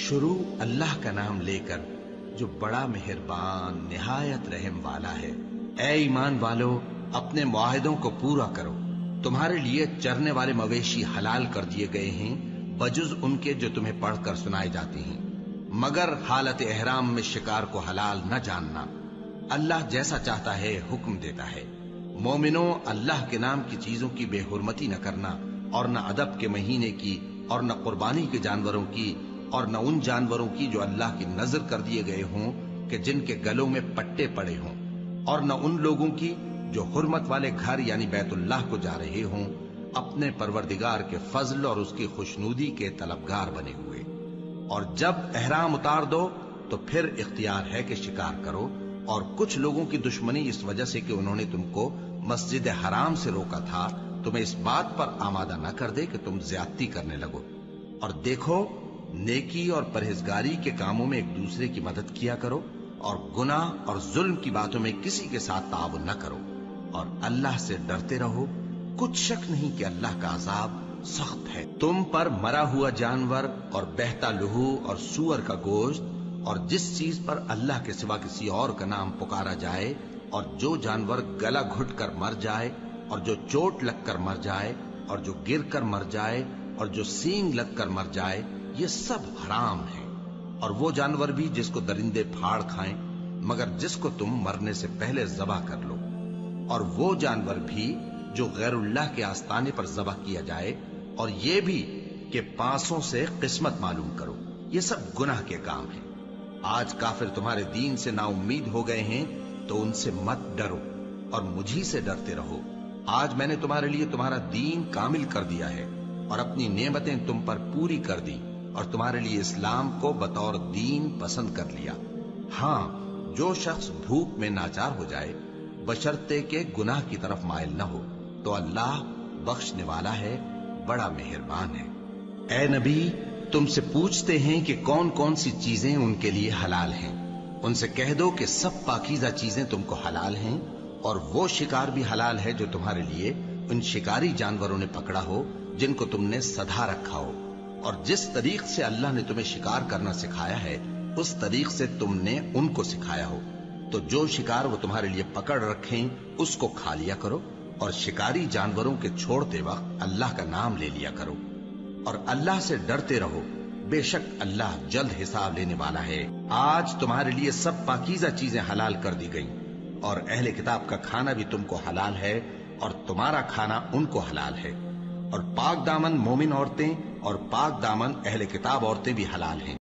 شروع اللہ کا نام لے کر جو بڑا مہربان نہایت رحم والا ہے۔ اے ایمان والو، اپنے معاہدوں کو پورا کرو۔ تمہارے لیے چرنے والے مویشی حلال کر دیے گئے ہیں بجز ان کے جو تمہیں پڑھ کر سنائے جاتے ہیں، مگر حالت احرام میں شکار کو حلال نہ جاننا۔ اللہ جیسا چاہتا ہے حکم دیتا ہے۔ مومنوں، اللہ کے نام کی چیزوں کی بے حرمتی نہ کرنا، اور نہ ادب کے مہینے کی، اور نہ قربانی کے جانوروں کی، اور نہ ان جانوروں کی جو اللہ کی نذر کر دیے گئے ہوں کہ جن کے گلوں میں پٹے پڑے ہوں، اور نہ ان لوگوں کی جو حرمت والے گھر یعنی بیت اللہ کو جا رہے ہوں اپنے پروردگار کے فضل اور اس کی خوشنودی کے طلبگار بنے ہوئے۔ اور جب احرام اتار دو تو پھر اختیار ہے کہ شکار کرو، اور کچھ لوگوں کی دشمنی اس وجہ سے کہ انہوں نے تم کو مسجد حرام سے روکا تھا تمہیں اس بات پر آمادہ نہ کر دے کہ تم زیادتی کرنے لگو۔ اور دیکھو، نیکی اور پرہیزگاری کے کاموں میں ایک دوسرے کی مدد کیا کرو، اور گناہ اور ظلم کی باتوں میں کسی کے ساتھ تعاون نہ کرو، اور اللہ سے ڈرتے رہو۔ کچھ شک نہیں کہ اللہ کا عذاب سخت ہے۔ تم پر مرا ہوا جانور اور بہتا لہو اور سور کا گوشت اور جس چیز پر اللہ کے سوا کسی اور کا نام پکارا جائے، اور جو جانور گلا گھٹ کر مر جائے، اور جو چوٹ لگ کر مر جائے، اور جو گر کر مر جائے، اور جو سینگ لگ کر مر جائے، یہ سب حرام ہیں۔ اور وہ جانور بھی جس کو درندے پھاڑ کھائیں، مگر جس کو تم مرنے سے پہلے ذبح کر لو، اور وہ جانور بھی جو غیر اللہ کے آستانے پر ذبح کیا جائے، اور یہ بھی کہ پانسوں سے قسمت معلوم کرو، یہ سب گناہ کے کام ہیں۔ آج کافر تمہارے دین سے نا امید ہو گئے ہیں تو ان سے مت ڈرو اور مجھی سے ڈرتے رہو۔ آج میں نے تمہارے لیے تمہارا دین کامل کر دیا ہے اور اپنی نعمتیں تم پر پوری کر دی، اور تمہارے لیے اسلام کو بطور دین پسند کر لیا۔ ہاں، جو شخص بھوک میں ناچار ہو جائے بشرطے کہ گناہ کی طرف مائل نہ ہو تو اللہ بخشنے والا ہے، بڑا مہربان ہے۔ اے نبی، تم سے پوچھتے ہیں کہ کون کون سی چیزیں ان کے لیے حلال ہیں۔ ان سے کہہ دو کہ سب پاکیزہ چیزیں تم کو حلال ہیں، اور وہ شکار بھی حلال ہے جو تمہارے لیے ان شکاری جانوروں نے پکڑا ہو جن کو تم نے سدھا رکھا ہو، اور جس طریق سے اللہ نے تمہیں شکار کرنا سکھایا ہے اس طریق سے تم نے ان کو سکھایا ہو۔ تو جو شکار وہ تمہارے لیے پکڑ رکھیں اس کو کھا لیا کرو، اور شکاری جانوروں کے چھوڑتے وقت اللہ کا نام لے لیا کرو، اور اللہ سے ڈرتے رہو، بے شک اللہ جلد حساب لینے والا ہے۔ آج تمہارے لیے سب پاکیزہ چیزیں حلال کر دی گئیں، اور اہل کتاب کا کھانا بھی تم کو حلال ہے، اور تمہارا کھانا ان کو حلال ہے، اور پاک دامن مومن عورتیں اور پاک دامن اہل کتاب عورتیں بھی حلال ہیں۔